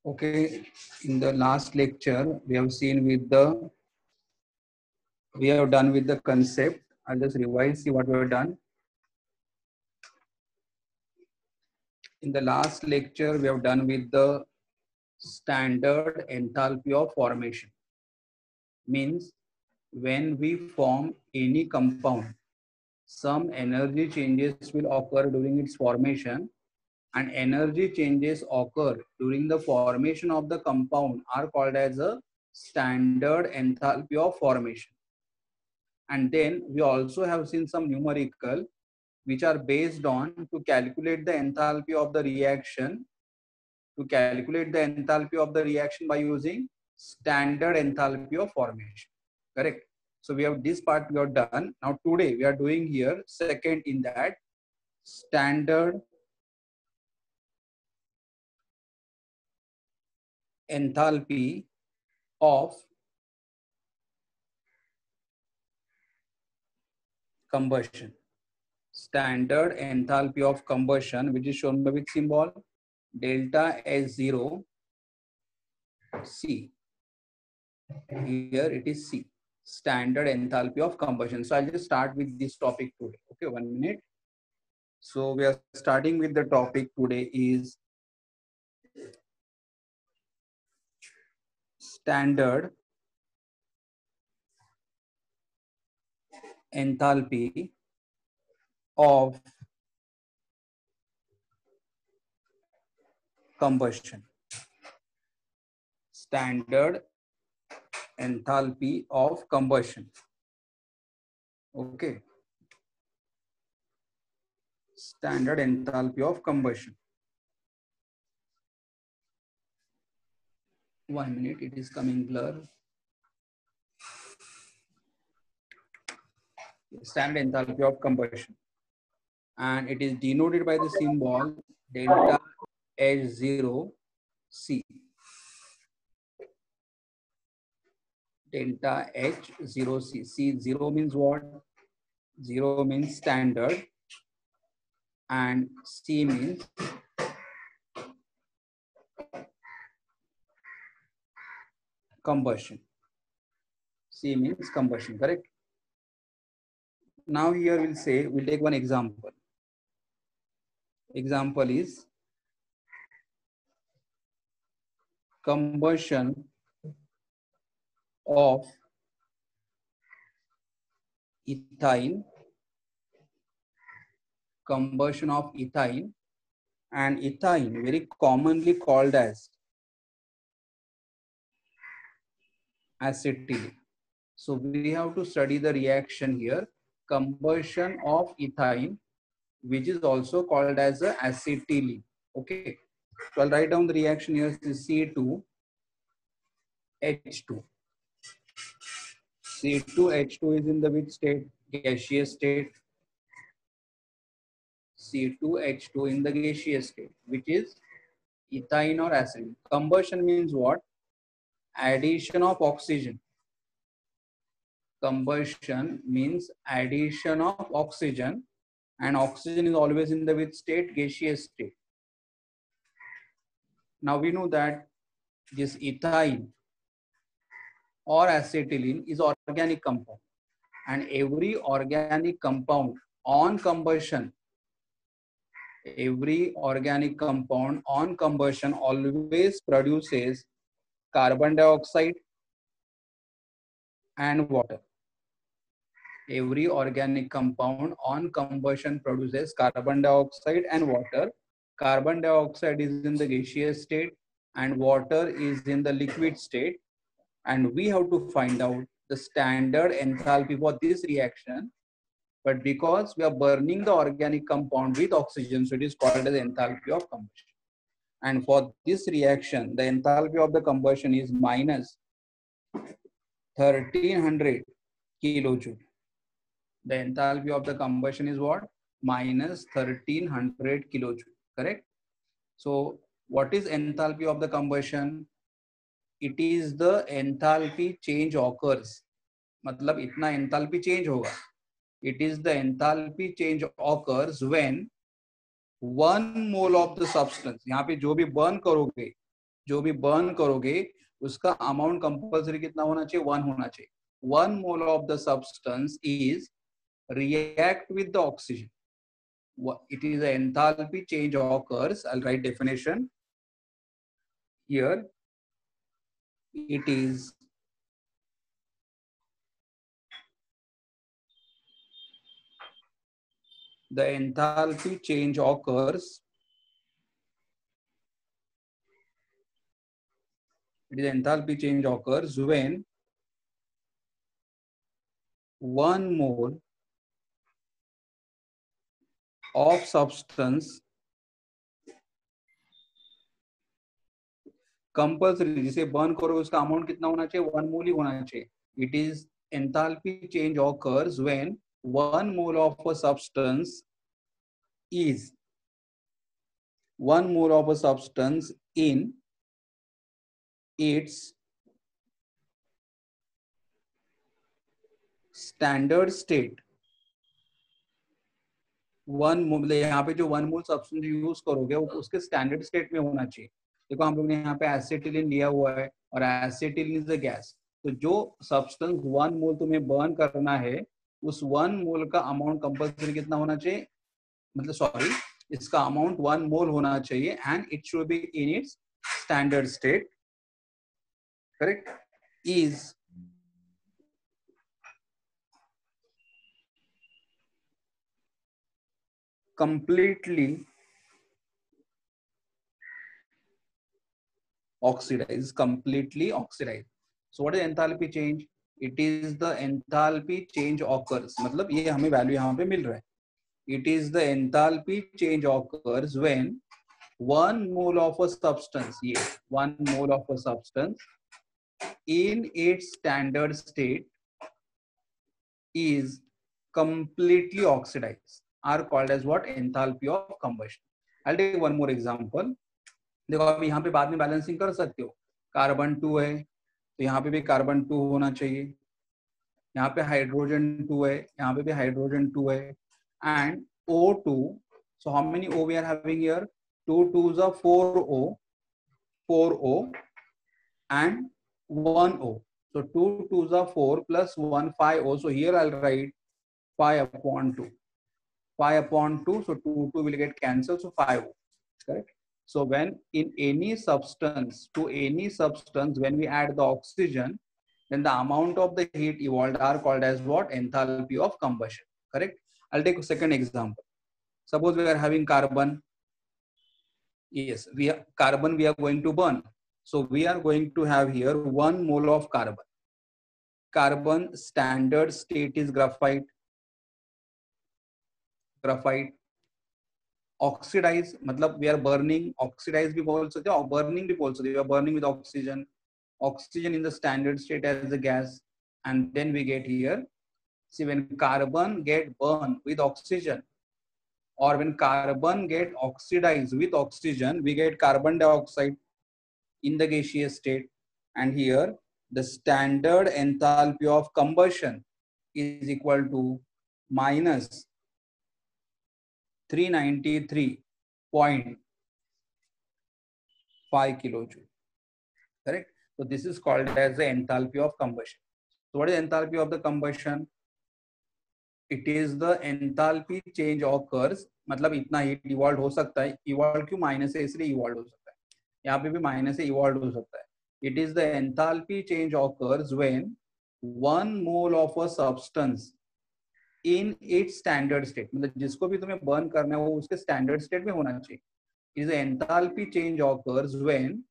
Okay, in the last lecture, we have done with the concept. I'll just revise, see what we have done. In the last lecture, we have done with the standard enthalpy of formation. Means when we form any compound, some energy changes will occur during its formation, and energy changes occur during the formation of the compound are called as a standard enthalpy of formation. And then we also have seen some numerical which are based on to calculate the enthalpy of the reaction, by using standard enthalpy of formation. Correct? So we have this part we have done. Now today we are doing here second in that standard enthalpy of combustion. Standard enthalpy of combustion, which is shown by which symbol? Delta S0 C. Here it is C. Standard enthalpy of combustion. So I'll just start with this topic today. Okay, 1 minute. So we are starting with the topic today is standard enthalpy of combustion. Standard enthalpy of combustion. Okay. Standard enthalpy of combustion. 1 minute, it is coming blur. Standard enthalpy of combustion. And it is denoted by the symbol delta H0 C. Delta H0 C. C 0 means what? 0 means standard and C means combustion. C means combustion, correct? Now here we'll take one example. Example is combustion of ethyne. Combustion of ethyne, and ethyne very commonly called as acetylene. So we have to study the reaction here. Combustion of ethyne, which is also called as a acetylene. Okay. So I'll write down the reaction here. C2H2. C2H2 is in the which state? Gaseous state. C2H2 in the gaseous state, which is ethyne or acetylene. Combustion means what? Addition of oxygen. Combustion means addition of oxygen, and oxygen is always in the which state? Gaseous state. Now we know that this ethyne or acetylene is organic compound, and every organic compound on combustion, always produces carbon dioxide and water. Every organic compound on combustion produces carbon dioxide and water. Carbon dioxide is in the gaseous state and water is in the liquid state. And we have to find out the standard enthalpy for this reaction. But because we are burning the organic compound with oxygen, so it is called as enthalpy of combustion. And for this reaction, the enthalpy of the combustion is minus 1300 kilojoule. The enthalpy of the combustion is what? Minus 1300 kilojoule, correct? So what is enthalpy of the combustion? It is the enthalpy change occurs. मतलब इतना enthalpy change होगा. It is the enthalpy change occurs when 1 mole of the substance, यहाँ पे जो भी burn करोगे उसका amount compulsory कितना होना चाहिए, 1 होना चाहिए. 1 mole of the substance is react with the oxygen. It is an enthalpy change occurs. I'll write definition here. It is the enthalpy change occurs. It is enthalpy change occurs when 1 mole of substance compulsory, जिसे burn करो उसका amount कितना होना चाहिए, 1 मोल ही होना चाहिए. It is enthalpy change occurs when 1 mole of a substance is 1 mole of a substance in its standard state. 1 मोल, यहाँ पे जो 1 मोल सब्सटेंस यूज करोगे वो उसके स्टैंडर्ड स्टेट में होना चाहिए. देखो हम लोग ने यहाँ पे एसिटिलीन लिया हुआ है और एसिटिलीन इज अ गैस. तो जो सब्सटेंस 1 मोल तुम्हें बर्न करना है उस 1 मोल का अमाउंट कंपल्सरी कितना होना चाहिए, मतलब सॉरी, इसका अमाउंट 1 मोल होना चाहिए and it should be in its standard state. Correct. Is completely oxidized. So what is enthalpy change? It is the enthalpy change occurs, मतलब ये हमें वैल्यू यहाँ पे मिल रहा है. It is the enthalpy change occurs when 1 mole of a substance, ये 1 mole of a substance in its standard state is completely oxidized are called as what? Enthalpy of combustion. I'll take one more example. देखो आप यहाँ पे बाद में balancing कर सकते हो. कार्बन 2 है तो यहाँ पे भी कार्बन 2 होना चाहिए. यहाँ पे हाइड्रोजन 2 है, यहाँ पे भी हाइड्रोजन 2 है. And O2, so how many O we are having here? 2 2s are 4O and 1O. So 2 2s are 4 plus 1 5O. So here I'll write 5 upon 2. 5 upon 2, so 2 2 will get cancelled, so 5O. Correct. So when in any substance, to any substance, when we add the oxygen, then the amount of the heat evolved are called as what? Enthalpy of combustion. Correct. I'll take a second example. Suppose we are having carbon. Yes, we are going to burn. So we are going to have here 1 mole of carbon. Carbon standard state is graphite. Oxidize, मतलब we are burning. Oxidize भी बोल सकते हो, burning भी बोल सकते हो. We are burning with oxygen in the standard state as a gas, and then we get here. See, when carbon get burned with oxygen, or when carbon get oxidized with oxygen, we get carbon dioxide in the gaseous state. And here the standard enthalpy of combustion is equal to minus 393.5 kilojoule. Correct. So this is called as the enthalpy of combustion. So what is enthalpy of the combustion? It is the enthalpy change occurs, मतलब इतना heat evolve हो सकता है. Evolve क्यों? Minus से इसलिए evolve हो सकता है. यहाँ पे भी माइनस से इवॉल्व हो सकता है. It is the enthalpy change occurs when 1 mole of a substance in its standard state, मतलब जिसको भी तुम्हें बर्न करना है वो उसके स्टैंडर्ड स्टेट में होना चाहिए. It is the enthalpy change occurs when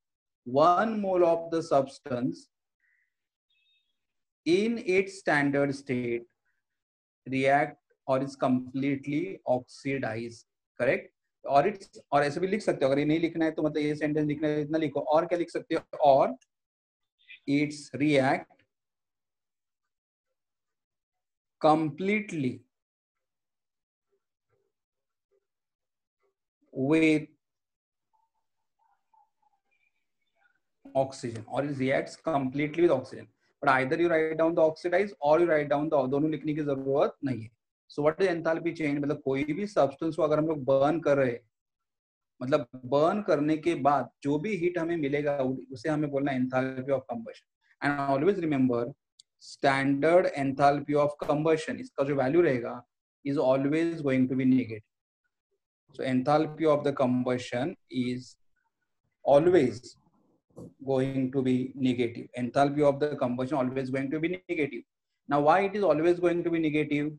1 mole of the substance in its standard state react or is completely oxidized. Correct. और इट्स, और ऐसे भी लिख सकते हो, अगर ये नहीं लिखना है तो मतलब ये सेंटेंस लिखना है इतना लिखो. और क्या लिख सकते हो? और its react completely with oxygen, or it reacts completely with oxygen. But either you write down the oxidize or you write down the, दोनों लिखने की जरूरत नहीं है. So what is enthalpy change? मतलब कोई भी substance को अगर हम लोग burn कर रहे हैं मतलब बर्न करने के बाद जो भी हीट हमें मिलेगा उसे हमें बोलना enthalpy of combustion. And always remember standard enthalpy of combustion, इसका जो वैल्यू रहेगा is always going to be negative. So enthalpy of the combustion is always going to be negative. Enthalpy of the combustion always going to be negative. Now, why it is always going to be negative?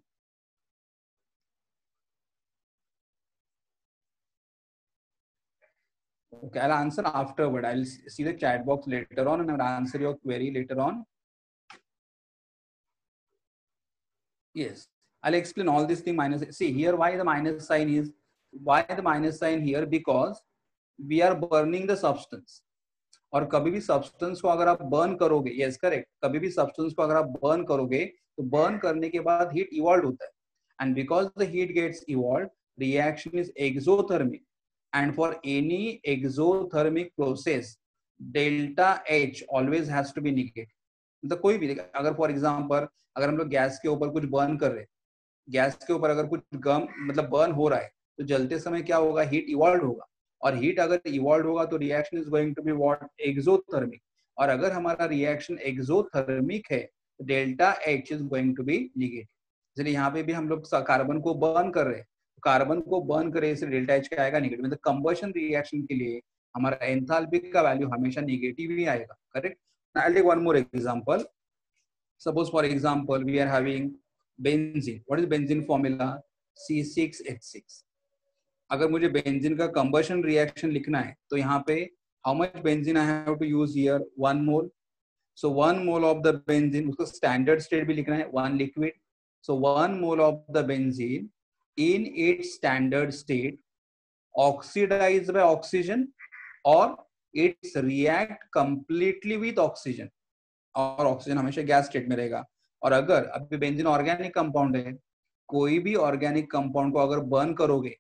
Okay, I'll answer afterward. I'll see the chat box later on and I'll answer your query later on. Yes, I'll explain all this thing minus. See here, why the minus sign is, why the minus sign here? Because we are burning the substance. और कभी भी substance को अगर आप burn करोगे, yes correct, कभी भी substance को अगर आप बर्न करोगे तो बर्न करने के बाद हीट इवॉल्व होता है, and because the heat gets evolve reaction is exothermic, and for any exothermic process delta H always has to be negative. मतलब कोई भी, अगर फॉर एग्जांपल अगर हम लोग गैस के ऊपर कुछ बर्न कर रहे हैं, गैस के ऊपर अगर कुछ गम मतलब बर्न हो रहा है तो जलते समय क्या होगा, हीट इवॉल्व होगा, और हीट अगर इवॉल्व होगा तो reaction is going to be what, exothermic. और अगर हमारा रिएक्शन एक्सोथर्मिक है तो delta H is going to be negative. इसलिए यहाँ पे भी हम लोग कार्बन को बर्न कर रहे हैं, कार्बन को बर्न करे इसलिए डेल्टा एच क्या आएगा, नेगेटिव। मतलब कंबशन रिएक्शन के लिए हमारा एंथैल्पी का वैल्यू हमेशा नेगेटिव ही आएगा, correct. I will take one more example. Suppose for example we are having benzene. What is benzene formula? C6H6. अगर मुझे बेंजीन का कंबशन रिएक्शन लिखना है तो यहाँ पे how much benzene I have to use here, 1 mole. So 1 mole of the benzene, उसको standard state भी लिखना है, 1 liquid. So 1 mole of the benzene in its standard state oxidized by oxygen और its react completely with oxygen, और oxygen हमेशा gas state में रहेगा. और अगर अभी बेंजीन ऑर्गेनिक कंपाउंड है, कोई भी ऑर्गेनिक कंपाउंड को अगर बर्न करोगे,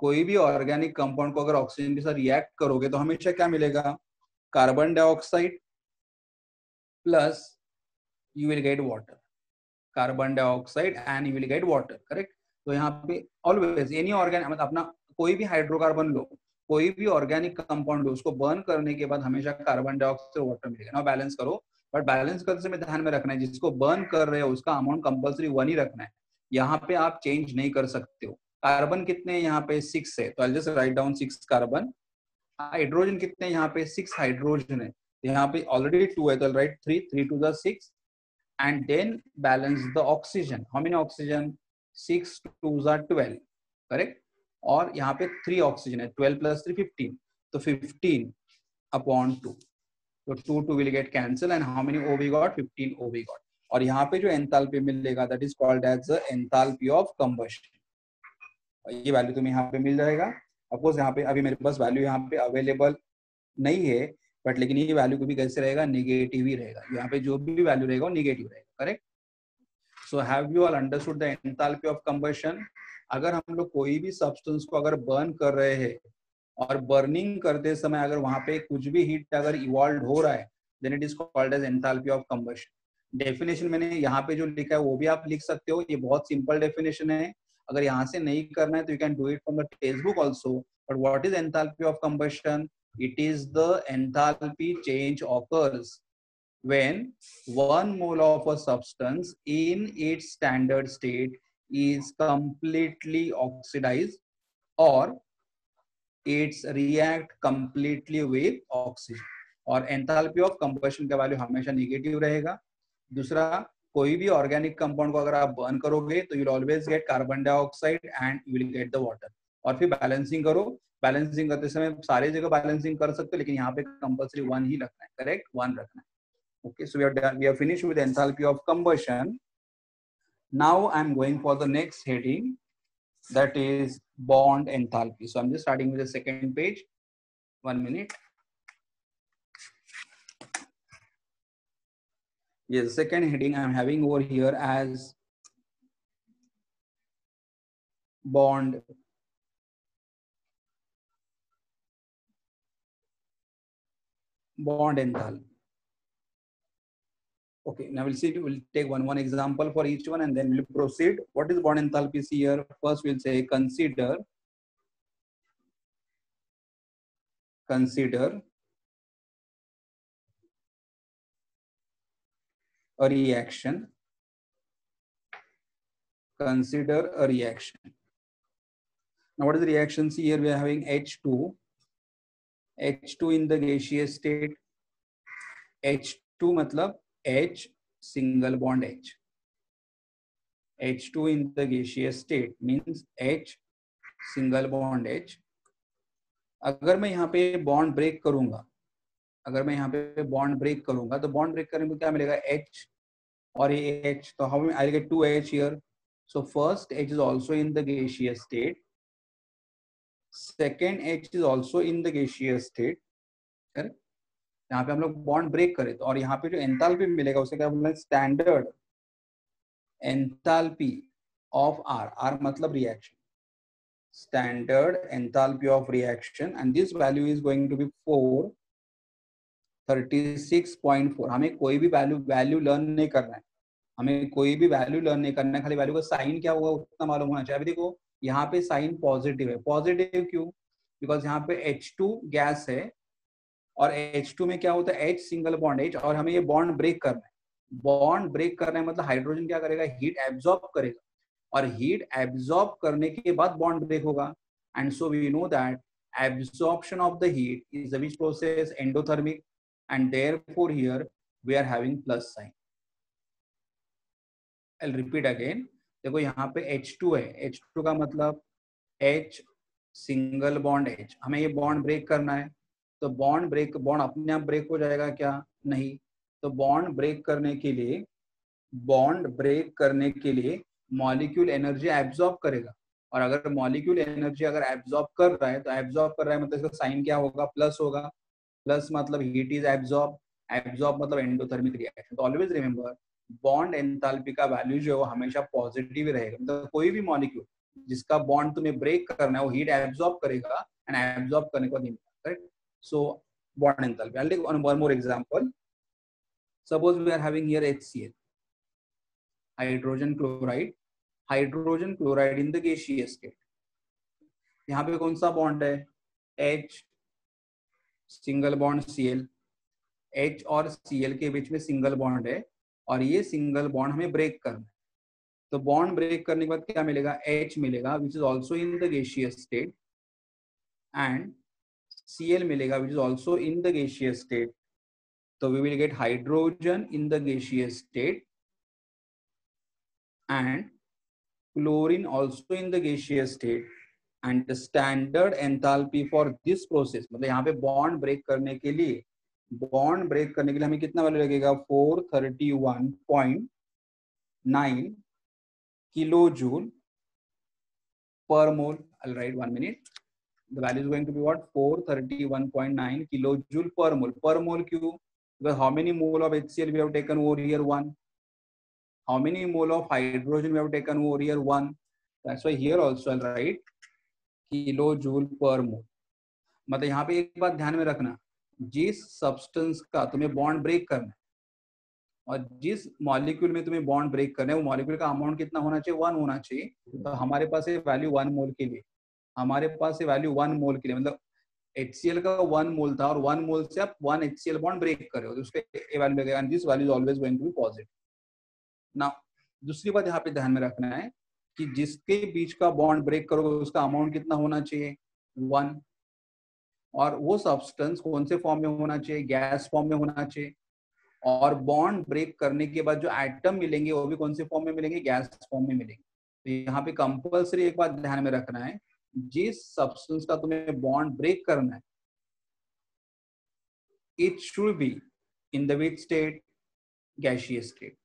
कोई भी ऑर्गेनिक कंपाउंड को अगर ऑक्सीजन के साथ रिएक्ट करोगे तो हमेशा क्या मिलेगा, carbon dioxide plus you will get water, carbon dioxide and you will get water, correct. तो यहाँ पे ऑलवेज एनी ऑर्गेनिक, मतलब अपना कोई भी हाइड्रोकार्बन लो, कोई भी ऑर्गेनिक कंपाउंड लो, उसको बर्न करने के बाद हमेशा कार्बन डाइऑक्साइड वाटर मिलेगा. ना बैलेंस करो, बट बैलेंस करते समय ध्यान में रखना है जिसको बर्न कर रहे हो उसका अमाउंट कंपल्सरी 1 ही रखना है. यहाँ पे आप चेंज नहीं कर सकते हो. कार्बन कितने यहाँ पे 6 है, तो I just write down 6 carbon. Hydrogen कितने यहाँ पे 6 हाइड्रोजन है, यहाँ पे ऑलरेडी 2 है तो right 3, 3 to the 6 and then balance the oxygen. How many oxygen? 6 2s are 12, correct. और यहाँ पे 3 ऑक्सीजन है, 12 plus 3 15, तो 15 upon 2, तो 2 will get cancel and how many O we got? 15 O we got. और यहाँ पे जो एंथैल्पी मिलेगा that is called as the enthalpy of combustion. ये वैल्यू तुम्हें यहाँ पे मिल जाएगा. अफकोर्स यहाँ पे अभी मेरे पास वैल्यू यहाँ पे अवेलेबल नहीं है, बट लेकिन ये वैल्यू को भी कैसे रहेगा, नेगेटिव ही रहेगा. यहाँ पे जो भी वैल्यू रहेगा वो नेगेटिव रहेगा, correct. So have you all understood the enthalpy of combustion. अगर हम लोग कोई भी सब्सटेंस को अगर बर्न कर रहे हैं और बर्निंग करते समय अगर वहां पे कुछ भी हीट अगर इवॉल्व हो रहा है then it is called as enthalpy of combustion. Definition मैंने यहाँ पे जो लिखा है वो भी आप लिख सकते हो, ये बहुत सिंपल डेफिनेशन है. अगर यहाँ से नहीं करना है तो you can do it from the text book also. But what is enthalpy of combustion? It is the enthalpy change occurs when 1 mole of a substance in its standard state is completely oxidized or it's react completely with oxygen. और enthalpy of combustion का value हमेशा negative रहेगा. दूसरा, कोई भी organic compound को अगर आप बर्न करोगे तो you will always get carbon dioxide and you will get the water. और फिर बैलेंसिंग करो, बैलेंसिंग करते समय सारे जगह बैलेंसिंग कर सकते हो लेकिन यहाँ पे कंपल्सरी 1 ही रखना है, करेक्ट, 1 रखना है. Okay, so we are finished with enthalpy of combustion. Now I am going for the next heading, that is bond enthalpy. So I'm just starting with the second page. 1 minute. Yes, the second heading I'm having over here as bond enthalpy. Okay, now we'll see. We'll take one example for each one and then we'll proceed. What is bond enthalpy here? First, we'll say consider consider a reaction. Consider a reaction. Now, what is the reaction? See, here we are having H2. H2 in the gaseous state. H2 मतलब H single bond H. H2 in the gaseous state means H single bond H. अगर मैं यहाँ पे bond break करूंगा, अगर मैं यहाँ पे बॉन्ड ब्रेक करूंगा तो बॉन्ड ब्रेक करने में क्या मिलेगा? H और ये H. तो how I'll get 2H here. So first H is also in the gaseous state. Second H is also in the gaseous state. Correct? यहाँ पे हम लोग बॉन्ड ब्रेक करें तो, और यहाँ पे जो एंथैल्पी मिलेगा उसे क्या बोलते हैं? Standard enthalpy of R. R मतलब reaction. Standard enthalpy of reaction, and this value is going to be 436.4. हमें कोई भी वैल्यू लर्न नहीं करना है, हमें कोई भी वैल्यू लर्न नहीं करना है, खाली वैल्यू का साइन क्या होगा उतना मालूम होना चाहिए. अभी देखो यहाँ पे साइन पॉजिटिव है. पॉजिटिव क्यों? बिकॉज यहाँ पे H2 गैस है और H2 में क्या होता है? H सिंगल बॉन्ड H, और हमें ये बॉन्ड ब्रेक करना है. बॉन्ड ब्रेक करना है मतलब हाइड्रोजन क्या करेगा? हीट एब्जॉर्ब करेगा, और हीट एब्जॉर्ब करने के बाद बॉन्ड ब्रेक होगा. And so we know that absorption of the heat is a which process? Endothermic, and therefore here we are having plus sign. I'll repeat again. देखो यहाँ पे H2 है. H2 का मतलब H सिंगल बॉन्ड H. हमें ये bond break करना है, तो बॉन्ड अपने आप ब्रेक हो जाएगा क्या? नहीं. तो बॉन्ड ब्रेक करने के लिए मॉलिक्यूल एनर्जी एब्जॉर्ब करेगा, और अगर मॉलिक्यूल एनर्जी अगर एब्जॉर्ब कर रहा है तो एब्जॉर्ब कर रहा है मतलब इसका साइन क्या होगा? प्लस होगा. प्लस मतलब हीट इज एब्जॉर्ब, एब्जॉर्ब मतलब एंडोथर्मिक रिएक्शन. तो ऑलवेज रिमेंबर, बॉन्ड एंथैल्पी का वैल्यू जो है वो हमेशा पॉजिटिव ही रहेगा. मतलब कोई भी मॉलिक्यूल जिसका बॉन्ड तुम्हें ब्रेक करना है वो हीट एब्जॉर्ब करेगा, एंड एब्जॉर्ब करने के बाद correct. So bond enthalpy. I'll take one more example. Suppose we are having here HCl, hydrogen chloride in the gaseous state. यहाँ पे कौन सा बॉन्ड है? H single bond Cl. H और Cl के बीच में सिंगल बॉन्ड है, और ये सिंगल बॉन्ड हमें ब्रेक करना है. तो बॉन्ड ब्रेक करने के बाद क्या मिलेगा? H मिलेगा which is also in the gaseous state, and Cl मिलेगा which is also in the gaseous state. तो we will get hydrogen in the gaseous state and chlorine also in the gaseous state, and the standard enthalpy for this process, मतलब यहाँ पे bond break करने के लिए हमें कितना value लगेगा? 431.9 kilo joule per mole. I'll write 1 minute. The value is going to be what? 431.9 kilojoule per mole. Per mole क्यों? Because how many mole of HCl we have taken over here? 1. How many mole of hydrogen we have taken over here? 1. That's why here also I'll write kilojoule per mole. मतलब यहाँ पे एक बात ध्यान में रखना, जिस सब्सटेंस का तुम्हें बॉन्ड ब्रेक करना है और जिस मॉलिक्यूल में तुम्हें बॉन्ड ब्रेक करना है वो मॉलिक्यूल का अमाउंट कितना होना चाहिए? 1 होना चाहिए. तो हमारे पास वैल्यू 1 मोल के लिए, मतलब HCl का 1 मोल था, और 1 मोल से आप 1 HCl बॉन्ड ब्रेक कर रहे हो, तो उसके वैल्यू लगेगा, and this value is always going to be positive. Now दूसरी बात यहाँ पे ध्यान में रखना है कि जिसके बीच का बॉन्ड ब्रेक करोगे उसका अमाउंट कितना होना चाहिए? 1. और वो सब्सटेंस कौन से फॉर्म में होना चाहिए? गैस फॉर्म में होना चाहिए. और बॉन्ड ब्रेक करने के बाद जो एटम मिलेंगे वो भी कौन से फॉर्म में मिलेंगे? गैस फॉर्म में मिलेंगे. तो यहाँ पे कंपल्सरी एक बात ध्यान में रखना है, जिस सब्सटेंस का तुम्हें बॉन्ड ब्रेक करना है it should be in the which state? Gaseous state.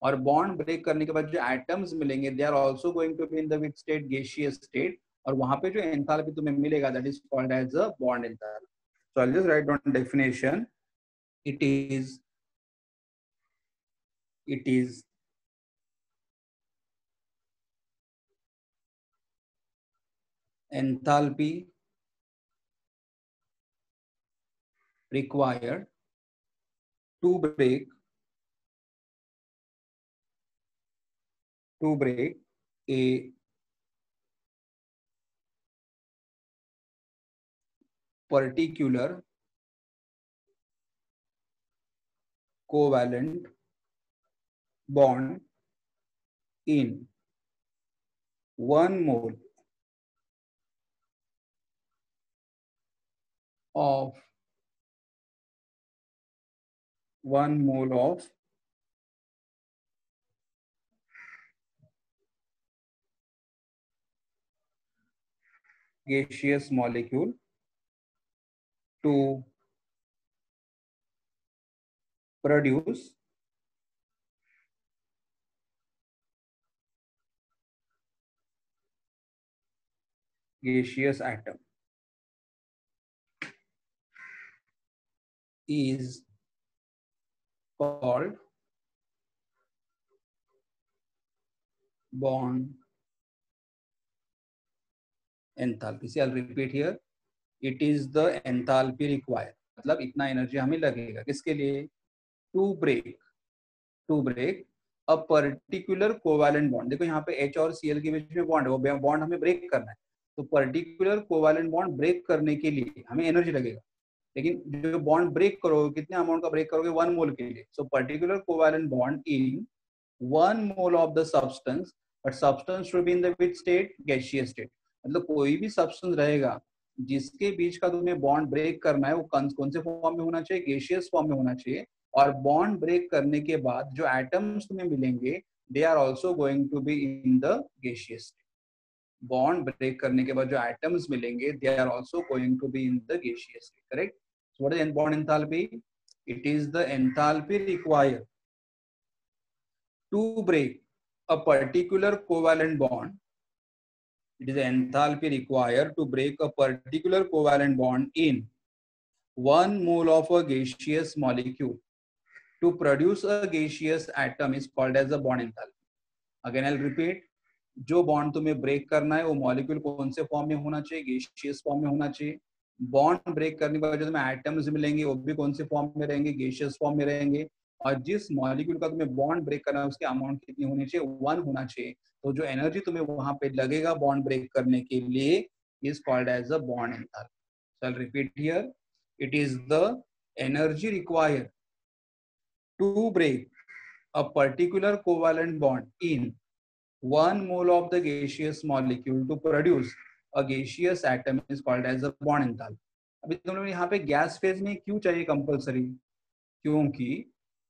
और बॉन्ड ब्रेक करने के बाद जो एटम्स मिलेंगे they are also going to be in the which state? Gaseous state. और वहां पे जो एंथैल्पी तुम्हें मिलेगा that is called as a bond enthalpy. So I will just write down definition. It is enthalpy required to break a particular covalent bond in 1 mole of 1 mole of gaseous molecule to produce gaseous atom is called bond enthalpy. See, I'll repeat here. It is the enthalpy required. मतलब इतना energy हमें लगेगा किसके लिए? To break a particular covalent bond. देखो यहाँ पे H और Cl के बीच में बॉन्ड है, वो बॉन्ड हमें ब्रेक करना है. तो पर्टिकुलर कोवैलेंट बॉन्ड ब्रेक करने के लिए हमें एनर्जी लगेगा. लेकिन जो बॉन्ड ब्रेक करोगे कितने अमाउंट का ब्रेक करोगे? 1 मोल के लिए. So particular covalent bond in 1 mole of the substance, but substance should be in the which state? Gaseous state. मतलब कोई भी सब्सटेंस रहेगा जिसके बीच का तुम्हें बॉन्ड ब्रेक करना है वो कौन से फॉर्म में होना चाहिए? गैसियस फॉर्म में होना चाहिए. और बॉन्ड ब्रेक करने के बाद जो एटम्स तुम्हें मिलेंगे they are also going to be in the gaseous state. Bond break करने के बाद जो एटम्स मिलेंगे they are also going to be in the gaseous state. Correct. So what is bond enthalpy? It is the enthalpy required to break a particular covalent bond. It is the enthalpy required to break a particular covalent bond in 1 mole of a gaseous molecule. To produce a gaseous atom is called as the bond enthalpy. Again, I'll repeat. जो bond तुम्हें break करना है वो molecule कौन से form में होना चाहिए? गैसियस फॉर्म में होना चाहिए. बॉन्ड ब्रेक करने के बाद जो तुम्हें एटम्स मिलेंगे वो भी कौन से फॉर्म में रहेंगे? गैसियस फॉर्म में रहेंगे. और जिस मॉलिक्यूल का तुम्हें बॉन्ड ब्रेक करना है उसकी अमाउंट कितनी होनी चाहिए? 1 होना चाहिए. तो जो एनर्जी तुम्हें वहां पे लगेगा बॉन्ड ब्रेक करने के लिए is called as a bond enthalpy. So I repeat here. It is the energy required to break a particular covalent bond in 1 mole of the gaseous molecule to produce a gaseous atom is called as a bond enthalpy. अभी तुम लोग यहाँ पे gas phase में क्यों चाहिए compulsory? क्योंकि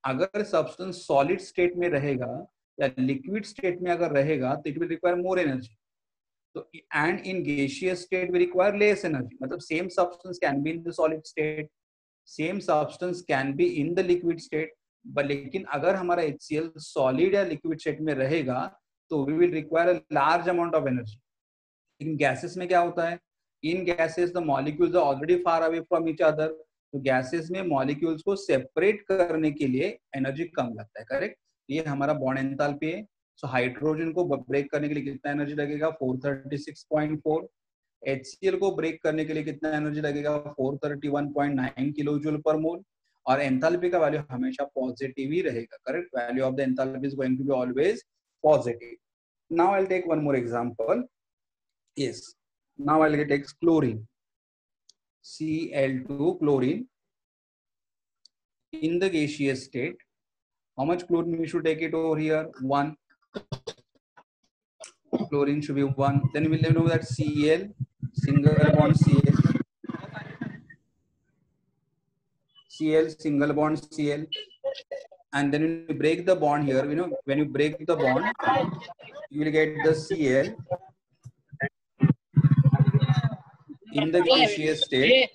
अगर सब्सटेंस सॉलिड स्टेट में रहेगा या लिक्विड स्टेट में अगर रहेगा तो it will require more energy. तो and in gaseous state we require less energy. मतलब same substance can be in the solid state, same substance can be in the liquid state. लेकिन अगर हमारा HCl solid या liquid state में रहेगा तो we will require a large amount of energy. लेकिन gases में क्या होता है? In gases the molecules are already far away from each other. तो गैसेस में मॉलिक्यूल्स को सेपरेट करने के लिए एनर्जी कम लगता है. करेक्ट. ये हमारा बॉन्ड एंथैल्पी है. सो हाइड्रोजन को ब्रेक करने के लिए कितना एनर्जी लगेगा? 436.4. HCl को ब्रेक करने के लिए कितना एनर्जी लगेगा? 431.9 किलो जूल पर मोल. और एंथैल्पी का वैल्यू हमेशा पॉजिटिव ही रहेगा. Correct. Value of the enthalpy is going to be always positive. Now I'll take one more example. Yes. Now I'll take chlorine. Cl2 chlorine. In the gaseous state, how much chlorine we should take it over here? 1. Chlorine should be 1. Then we'll know that Cl, single bond Cl. Cl, single bond Cl. And then when you break the bond here, you know, when you break the bond, you will get the Cl in the gaseous state.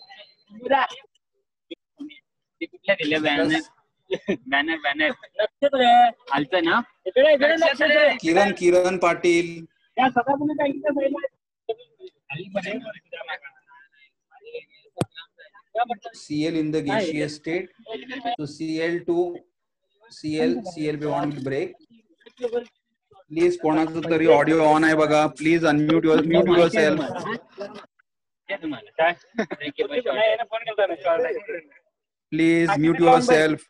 Kiran Patil. Cl in the gaseous state. So Cl2, Cl bond will break. Please कोणाचं तरी audio on आहे बघा. Please unmute yourself. Please mute yourself.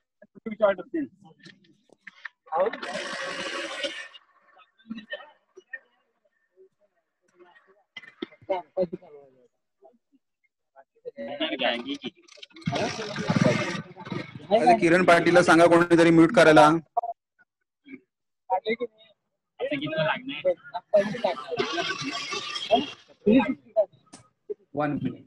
अरे किरण पाटीलला सांगा कोणीतरी mute करायला. 1 minute.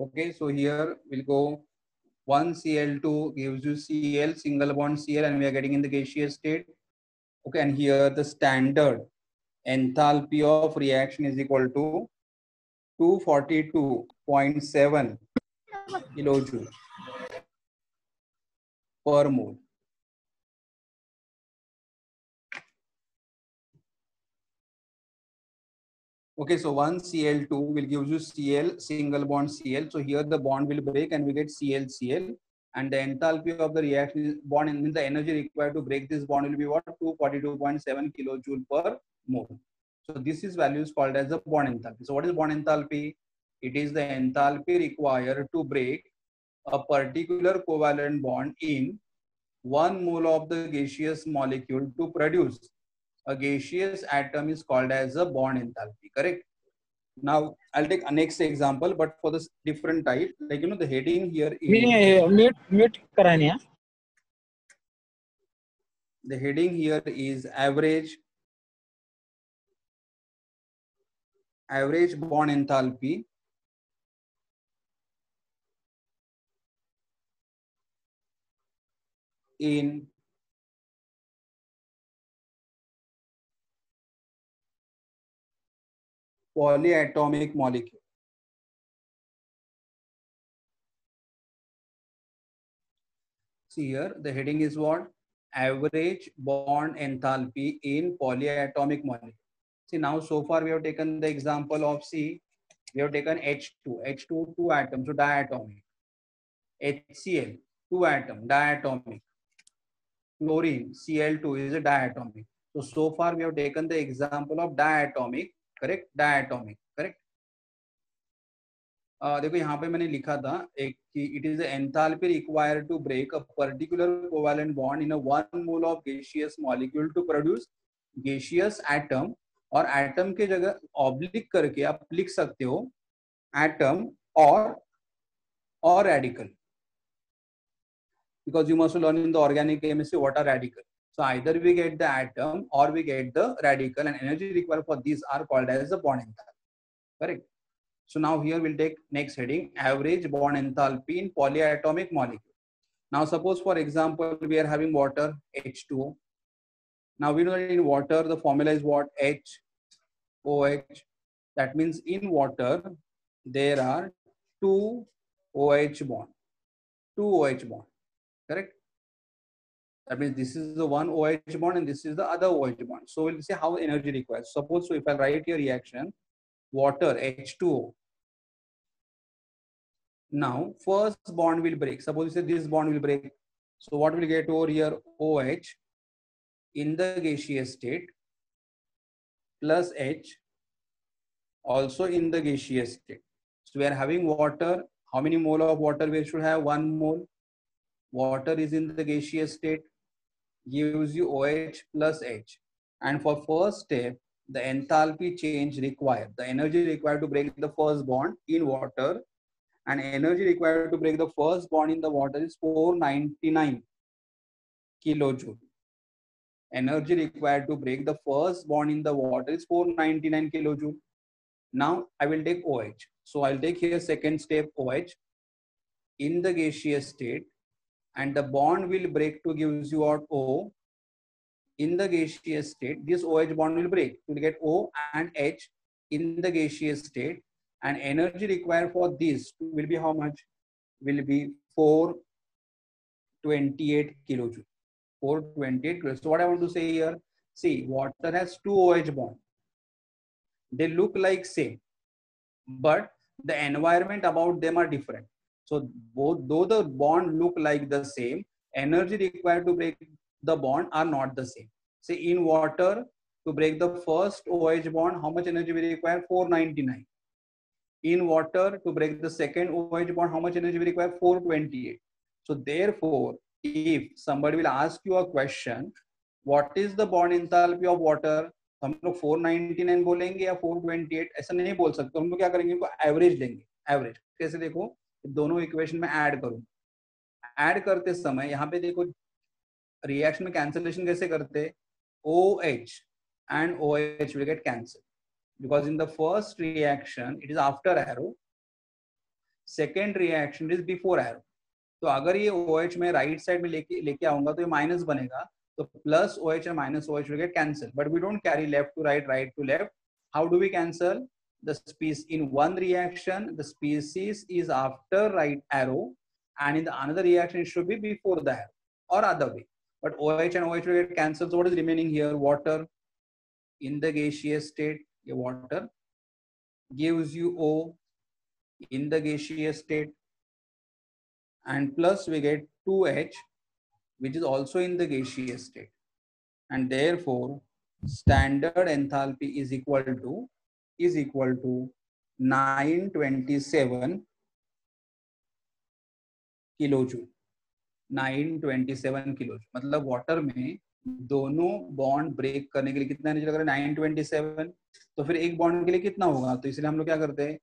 Okay, so here we'll go 1 Cl2 gives you Cl, single bond Cl, and we are getting in the gaseous state. Okay, and here the standard enthalpy of reaction is equal to 242.7 kilojoule per mole. Okay, so 1 Cl2 will give you Cl, single bond Cl. So here the bond will break and we get ClCl. And the enthalpy of the reaction bond, and the energy required to break this bond will be what? 242.7 kilojoule per mole. So this is value is called as the bond enthalpy. So what is bond enthalpy? It is the enthalpy required to break a particular covalent bond in 1 mole of the gaseous molecule to produce a gaseous atom is called as a bond enthalpy. Correct? Now I'll take a next example, but for this different type, like the heading here is the heading here is average bond enthalpy in polyatomic molecule. See here, the heading is what? Average bond enthalpy in polyatomic molecule. See, now so far we have taken the example of we have taken H2, 2 atoms, so diatomic. HCl, 2 atom, diatomic. Chlorine, Cl2 is a diatomic. So far we have taken the example of diatomic, correct? Diatomic, correct? देखो यहाँ पे मैंने लिखा था एक कि it is the enthalpy required to break a particular covalent bond in a 1 mole of gaseous molecule to produce gaseous atom, और atom के जगह oblique करके आप लिख सकते हो atom or radical, because you must learn in the organic chemistry what are radical. So either we get the atom or we get the radical, and energy required for these are called as the bond enthalpy. Correct? So now here we'll take next heading, average bond enthalpy in polyatomic molecule. Now suppose for example we are having water, H2O. Now we know that in water the formula is what? HOH. That means in water there are two OH bond. Correct? That means this is the one OH bond and this is the other OH bond. So we'll see how energy required. Suppose so if I write your reaction, water H2O. Now first bond will break. Suppose you say this bond will break. So what will get over here? OH in the gaseous state plus H also in the gaseous state. So we are having water. How many mole of water we should have? 1 mole. Water is in the gaseous state, gives you OH plus H. And for first step, the enthalpy change required, the energy required to break the first bond in water, and energy required to break the first bond in the water is 499 kilojoule. Energy required to break the first bond in the water is 499 kilojoule. Now I will take OH. So I'll take here second step OH in the gaseous state, and the bond will break to gives you out O. In the gaseous state, this OH bond will break. You will get O and H in the gaseous state, and energy required for this will be how much? Will be 428 kilojoule. 428 kilojoule. So what I want to say here, see, water has two OH bonds. They look like same, but the environment about them are different. So both, though the bond look like the same, energy required to break the bond are not the same. Say in water, to break the first OH bond, how much energy we require? 499. In water, to break the second OH bond, how much energy we require? 428. So therefore, if somebody will ask you a question, what is the bond enthalpy of water? तो हम लोग 499 बोलेंगे या 428, ऐसा नहीं बोल सकते. हम लोग क्या करेंगे, इनको एवरेज लेंगे. एवरेज कैसे? देखो, दोनों इक्वेशन में ऐड करूं. ऐड करते समय यहाँ पे देखो, रिएक्शन में कैंसिलेशन कैसे करते? OH and OH will get cancelled because in the first reaction it is after arrow, second reaction is before arrow. तो अगर ये OH में राइट साइड में लेके आऊंगा तो ये माइनस बनेगा, तो plus OH and minus OH will get cancelled. But we don't carry left to right, right to left. How do we cancel? The species in one reaction, the species is after right arrow, and in the another reaction it should be before the arrow or other way. But OH and OH will get cancelled. So what is remaining here? Water. In the gaseous state, the water gives you O in the gaseous state, and plus we get 2H, which is also in the gaseous state, and therefore standard enthalpy is equal to 927 kilojoule. 927 kilojoule मतलब water में दोनों bond break करने के लिए कितना energy लग रहा है? 927. तो फिर एक बॉन्ड के लिए कितना होगा? तो इसलिए हम लोग क्या करते हैं,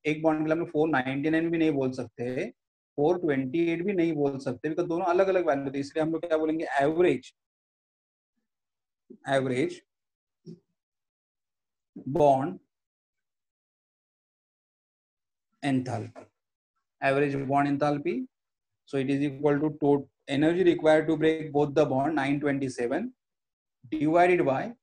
एक बॉन्ड के लिए हम लोग 499 भी नहीं बोल सकते, 428 भी नहीं बोल सकते, बिकॉज दोनों अलग अलग वैल्यू थे. इसलिए हम लोग क्या बोलेंगे? Average bond enthalpy. Average bond enthalpy. So it is equal to total energy required to break both the bond 927 divided by,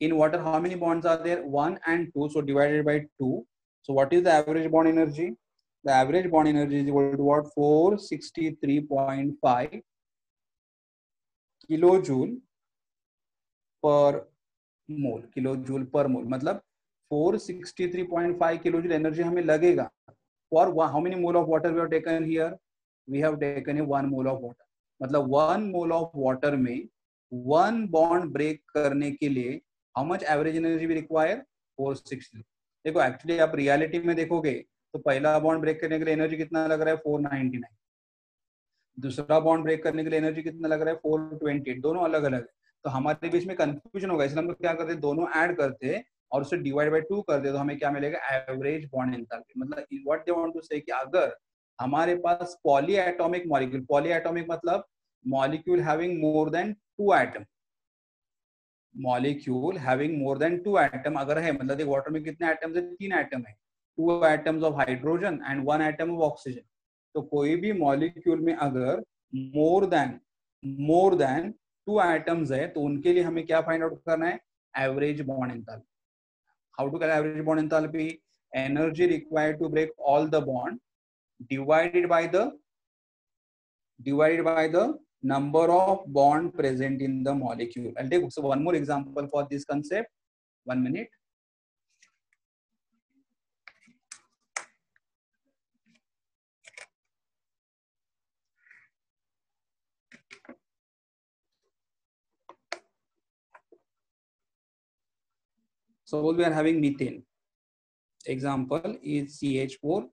in water how many bonds are there? 1 and 2. So divided by 2. So what is the average bond energy? The average bond energy is equal to what? 463.5 kilojoule per mole. Kilojoule per mole मतलब 463.5 kilojoule energy हमें लगेगा. For how many mole of water we have taken here? We have taken 1 mole of water. मतलब 1 mole of water में 1 bond break करने के लिए how much average energy we require? 460. देखो actually आप रियलिटी में देखोगे तो पहला बॉन्ड ब्रेक करने के लिए एनर्जी कितना लग रहा है? 499. दूसरा बॉन्ड ब्रेक करने के लिए एनर्जी कितना लग रहा है? 428. दोनों अलग अलग है. तो हमारे बीच में कंफ्यूजन होगा, इसलिए हम लोग क्या करते हैं, दोनों ऐड करते हैं और उसे डिवाइड बाय 2 कर दे, तो हमें क्या मिलेगा? Average bond enthalpy. मतलब व्हाट दे वांट टू से कि अगर हमारे पास पॉलीएटॉमिक मॉलिक्यूल, पॉलीएटॉमिक मतलब molecule having more than 2 atom, molecule having more than 2 atom अगर है, मतलब देखो वाटर में कितने एटम्स है? 3 एटम है. 2 atoms of hydrogen and 1 atom of oxygen. तो कोई भी मॉलिक्यूल में अगर मोर देन 2 एटम्स है तो उनके लिए हमें क्या फाइंड आउट करना है? Average bond enthalpy. How to calculate average bond enthalpy? Energy required to break all the bond divided by the number of bond present in the molecule. I'll take one more example for this concept. 1 minute. Suppose we are having methane. Example is CH4.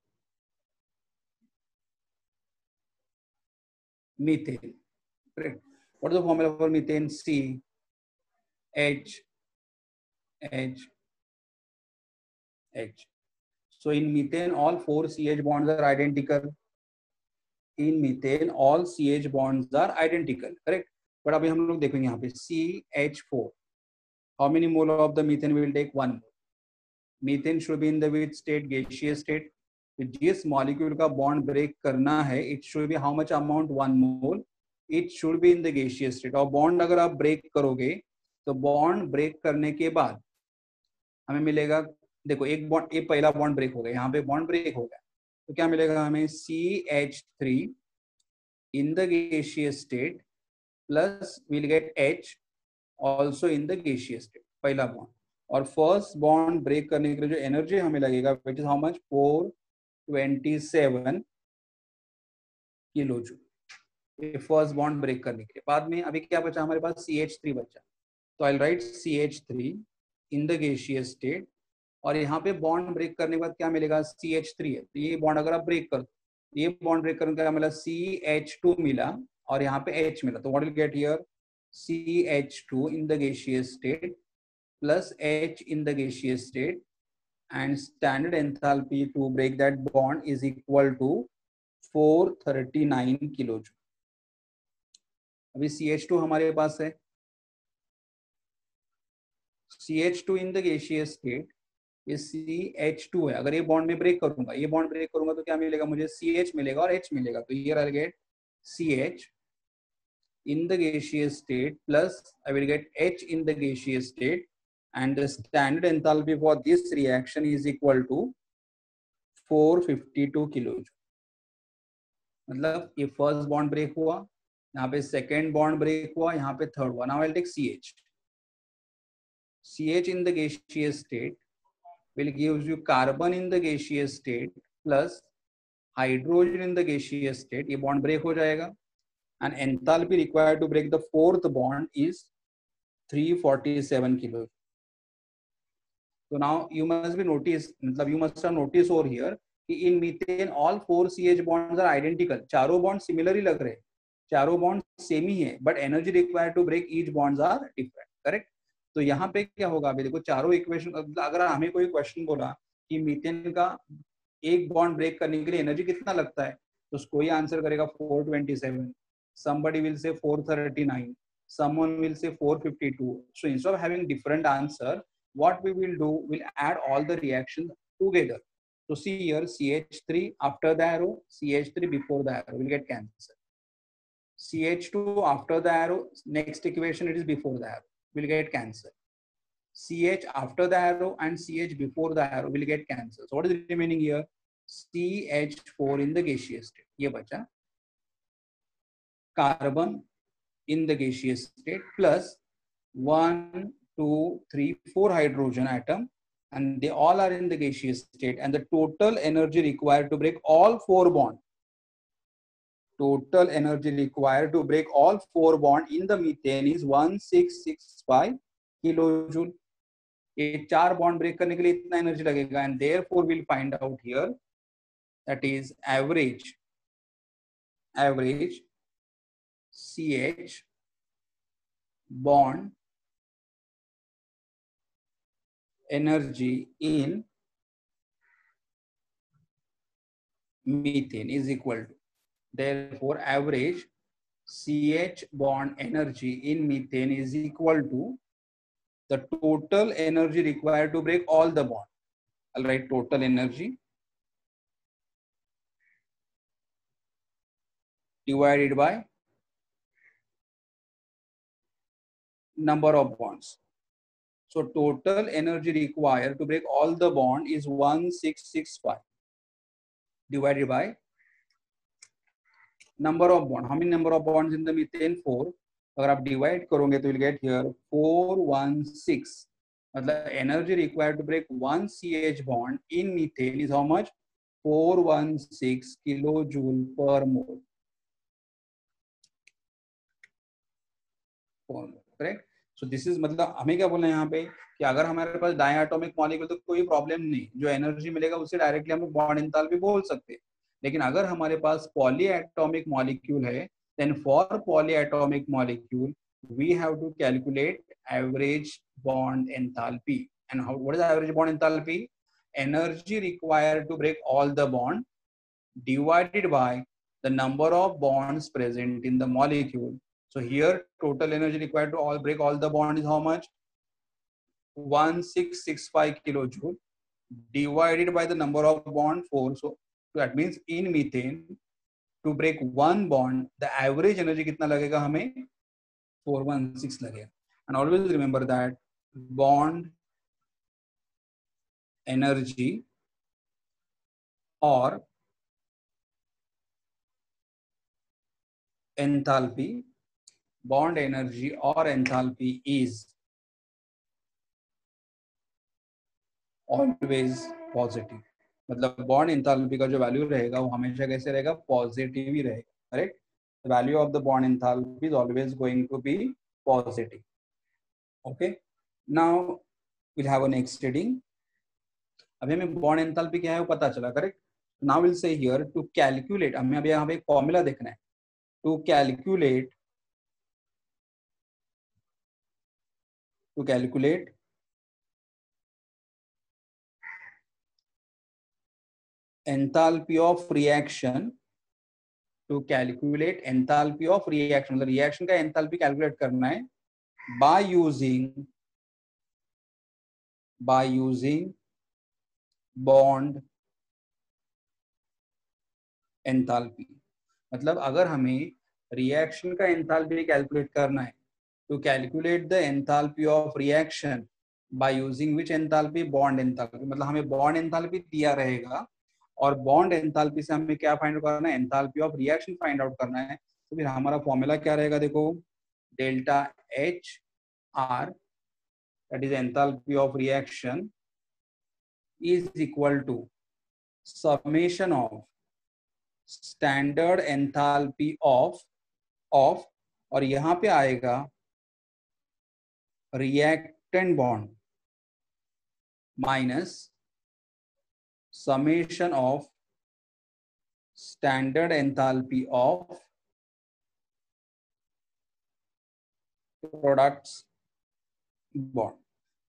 Methane. Correct. What is the formula for methane? C H H H. So in methane, all 4 CH bonds are identical. In methane, all CH bonds are identical. Correct. But अभी हम लोग देखेंगे यहाँ पे CH4. How many mole of the methane we will take? 1 mole. Methane should be in the which state? Gaseous state. जिस molecule का bond break करना है, it should be how much amount? 1 mole. It should be in the gaseous state. और bond अगर आप break करोगे तो bond break करने के बाद हमें मिलेगा, देखो एक बॉन्ड, एक पहला बॉन्ड ब्रेक हो गया, यहाँ पे बॉन्ड ब्रेक हो गया, तो क्या मिलेगा हमें? CH3 in the gaseous state plus we'll get H also in the gaseous state. पहला बॉन्ड. और फर्स्ट बॉन्ड ब्रेक करने के लिए जो एनर्जी हमें लगेगा, which is how much? 427 kilojoule. First bond break करने के लिए. बाद में अभी क्या बचा हमारे पास? CH3 बचा. तो I write CH3 in the gaseous state, और यहाँ पे बॉन्ड ब्रेक करने के बाद क्या मिलेगा, CH3 है, तो ये बॉन्ड अगर आप ब्रेक कर, ये बॉन्ड ब्रेक करने क्या मिला, CH2 मिला, और यहाँ पे H मिला, तो what will get here, CH2 in the gaseous state plus H in the gaseous state, and standard enthalpy to break that bond is equal to 439 kilojoule. अभी CH2 हमारे पास है, CH2 in the gaseous state, ये CH2 है, अगर ये bond में break करूंगा, ये बॉन्ड ब्रेक करूंगा तो क्या मिलेगा मुझे, CH मिलेगा और H मिलेगा, तो here I'll get CH in the gaseous state plus I will get H in the gaseous state, and the standard enthalpy for this reaction is equal to 452 kilojoule. मतलब ये फर्स्ट बॉन्ड ब्रेक हुआ, यहाँ पे second bond break हुआ, यहाँ पे third हुआ। Now I will take CH। CH in the gaseous state will give you carbon in the gaseous state plus hydrogen in the gaseous state, ये bond break हो जाएगा, and enthalpy required to break the fourth bond is 347 kilo. So now you must be noticed, मतलब you must have noticed over here कि in methane all 4 CH bonds are identical, चारों bond similar ही लग रहे हैं, चारों bond same ही है, but energy required to break each bonds are different, correct. तो यहाँ पे क्या होगा, अभी देखो चारों इक्वेशन, अगर हमें कोई क्वेश्चन बोला कि मीथेन का एक बॉन्ड ब्रेक करने के लिए एनर्जी कितना लगता है, तो कोई आंसर करेगा 427, somebody will say 439, someone will say 452. So instead of having different answer, what we will do, we'll add all the reactions together. So see here, CH3 after the arrow, CH3 before the arrow will get cancelled. CH2 after the arrow, next equation it is before the arrow, will get cancelled. CH after the arrow and CH before the arrow will get cancelled. So what is remaining here? CH4 in the gaseous state. ये बचा carbon in the gaseous state plus 1, 2, 3, 4 hydrogen atom, and they all are in the gaseous state, and the total energy required to break all 4 bonds, total energy required to break all 4 bonds in the methane is 1665 kilojoule. ये 4 bond break करने के लिए इतना energy लगेगा, and therefore we'll find out here that is average CH bond energy in methane is equal to, therefore average CH bond energy in methane is equal to the total energy required to break all the bond. I'll write total energy divided by number of bonds. So total energy required to break all the bond is 1665 divided by number of bond. How many number of bonds in the methane? 4. अगर आप divide करोगे तो will get here 416, मतलब energy required to break 1 CH bond in methane is how much, 416 kilo joule per mole, correct. So this is, मतलब हमें क्या बोलना है यहाँ पे कि अगर हमारे पास डायटोमिक मॉलिक्यूल तो कोई प्रॉब्लम नहीं, जो एनर्जी मिलेगा उससे डायरेक्टली हम बॉन्ड एंथैल्पी बोल सकते हैं। लेकिन अगर हमारे पास पॉलीएटॉमिक मॉलिक्यूल है, then for polyatomic molecule we have to calculate average bond enthalpy. And what is the average bond enthalpy? Energy required to break all the bond divided by the number of bonds present in the molecule. So here total energy required to break all the bond is how much? 1665 kilojoule divided by the number of bond 4. So that means in methane to break one bond, the average energy कितना लगेगा हमें? 416 लगेगा. And always remember that bond energy or enthalpy, bond energy or enthalpy is always positive. मतलब bond enthalpy का जो value रहेगा वो हमेशा कैसे रहेगा? पॉजिटिव ही रहेगा, correct. The value of the bond enthalpy is always going to be positive. Okay, now we'll have a next reading. अभी हमें बॉन्ड एंथैल्पी क्या है वो पता चला, correct. Now will say here to calculate, हमें अभी यहाँ पे एक फॉर्मूला देखना है. To calculate enthalpy of reaction, to calculate enthalpy of reaction, मतलब रिएक्शन का एंथैल्पी कैलकुलेट करना है by using बॉन्ड एंथैल्पी. मतलब अगर हमें रिएक्शन का एंथैल्पी कैलकुलेट करना है, to calculate the enthalpy of reaction by using which enthalpy, bond enthalpy. मतलब हमें बॉन्ड एंथैल्पी दिया रहेगा और बॉन्ड एंथैल्पी से हमें क्या फाइंड आउट करना है, enthalpy of reaction find out करना है. तो फिर हमारा फॉर्मूला क्या रहेगा, देखो, delta H R, that is enthalpy of reaction, is equal to summation of standard enthalpy of और यहाँ पे आएगा reactant bond minus summation of standard enthalpy of products bond.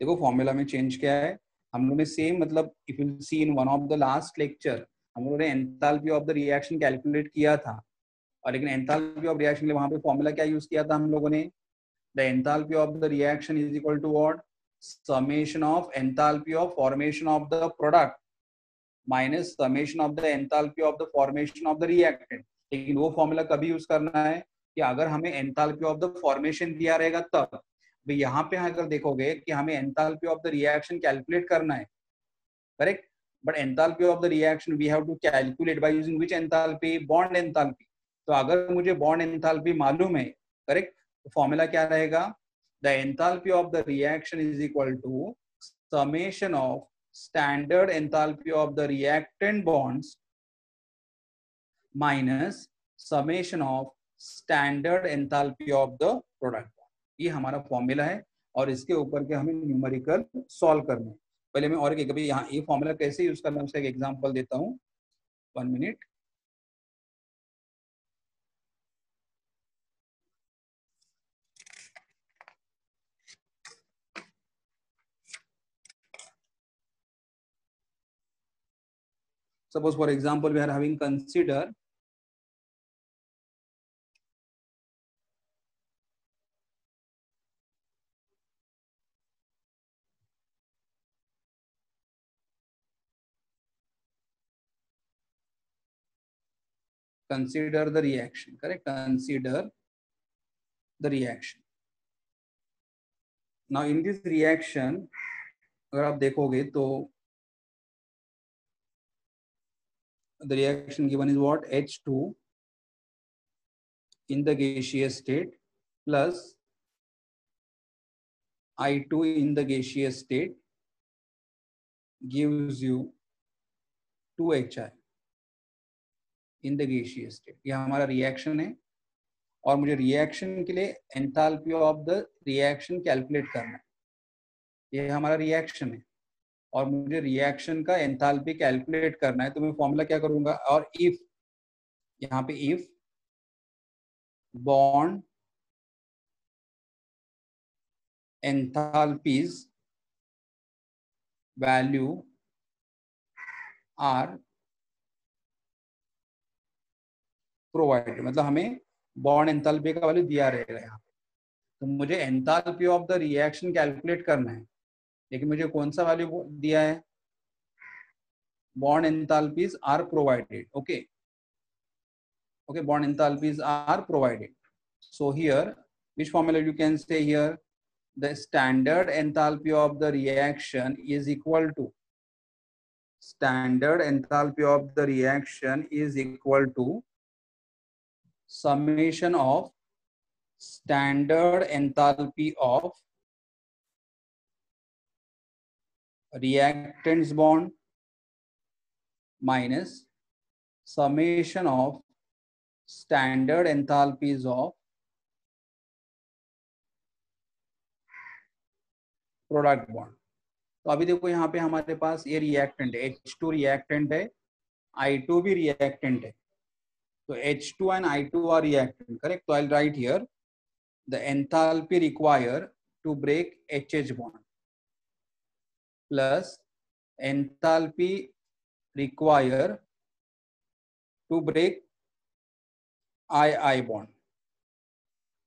देखो फॉर्मूला में चेंज क्या है, हम लोगों ने सेम, मतलब if you see in one of the last lecture हम लोगों ने enthalpy of the reaction calculate किया था, और लेकिन एंथैल्पी ऑफ रिएक्शन के लिए वहां पे फॉर्मूला क्या यूज किया था हम लोगों ने, the enthalpy of the reaction is equal to what, summation of enthalpy of formation of the product minus summation of the enthalpy of the formation of the reactant. लेकिन वो फॉर्मूला कभी use करना है कि अगर हमें एंथैल्पी ऑफ द फॉर्मेशन दिया रहेगा तब. भाई यहाँ पे अगर देखोगे कि हमें enthalpy of the reaction calculate करना है, correct, but enthalpy of the reaction we have to calculate by using which enthalpy, bond enthalpy. तो अगर मुझे बॉन्ड एंथैल्पी मालूम है, करेक्ट, तो फॉर्मूला क्या रहेगा, the enthalpy of the reaction is equal to summation of standard enthalpy of the reactant bonds minus summation of standard enthalpy of the product. ये हमारा फॉर्मूला है और इसके ऊपर के हमें न्यूमेरिकल सॉल्व करने हैं. पहले मैं और एक, यहाँ ये फॉर्मूला कैसे यूज करना है उसका एक एग्जांपल देता हूँ. 1 minute. Suppose for example we are having consider the reaction, correct, consider the reaction. Now in this reaction अगर आप देखोगे तो the reaction given is what, H2 in the gaseous state plus I2 in the gaseous state gives you 2HI in the gaseous state. ये हमारा reaction है और मुझे reaction के लिए enthalpy of the reaction calculate करना है. ये हमारा रिएक्शन है और मुझे रिएक्शन का एंथैल्पी कैलकुलेट करना है. तो मैं फॉर्मूला क्या करूंगा, और इफ, यहाँ पे if bond enthalpies value are provided, मतलब हमें बॉन्ड एंथैल्पी का वैल्यू दिया रहेगा यहाँ पे. तो मुझे enthalpy of the reaction calculate करना है, लेकिन मुझे कौन सा वैल्यू दिया है, bond enthalpies are provided. Okay, bond enthalpies are provided. So here which formula you can say here, the standard enthalpy of the reaction is equal to, standard enthalpy of the reaction is equal to summation of standard enthalpy of reactants bond minus summation of standard enthalpies of product bond. तो अभी देखो यहाँ पे हमारे पास ये reactant है, H2 reactant है, I2 भी रिएक्टेंट है। तो H2 and I2 are reactant, correct? So I'll write here the enthalpy required to break HH bond plus enthalpy required to break II bond.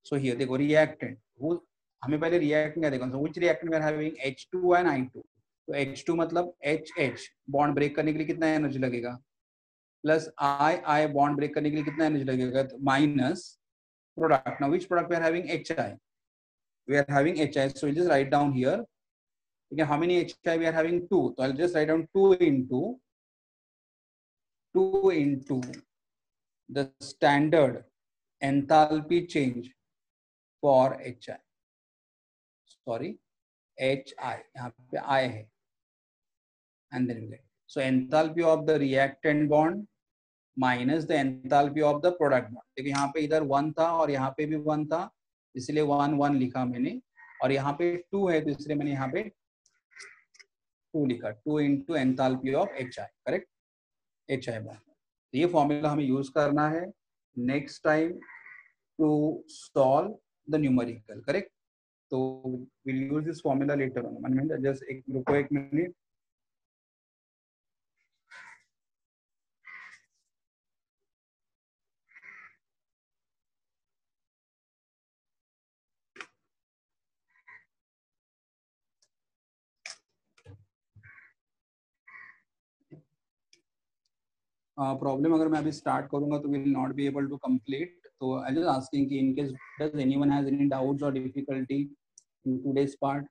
So here देखो reactant, वो हमें पहले reactant क्या देखो, so which reactant we are having? H2 and I2. तो H2 मतलब HH bond break करने के लिए कितना एनर्जी लगेगा, प्लस I bond break करने के लिए कितना एनर्जी लगेगा, minus product. Now which product we are having? HI. We are having HI, so we'll just write down here. Okay, how many HI we are having? 2. So I'll just write down 2 into the standard enthalpy change for HI. Sorry, HI. यहाँ पे I है. And then we get. So enthalpy of the reactant bond minus the enthalpy of the product bond. देखिए यहाँ पे इधर 1 था और यहाँ पे भी 1 था, इसलिए 1 1 लिखा मैंने, और यहाँ पे 2 है तो इसलिए मैंने यहाँ पे 2 लिखा, 2 into enthalpy of HI, correct, HI bond. ये फॉर्मूला हमें यूज करना है next time to solve the numerical, correct. तो will use this formula later on. 1 minute, just एक रुको, 1 मिनट। प्रॉब्लम अगर मैं अभी स्टार्ट करूंगा तो will not be able to complete. तो आई जस्ट आस्किंग कि in case does anyone has any doubts और डिफिकल्टी इन टुडेस पार्ट।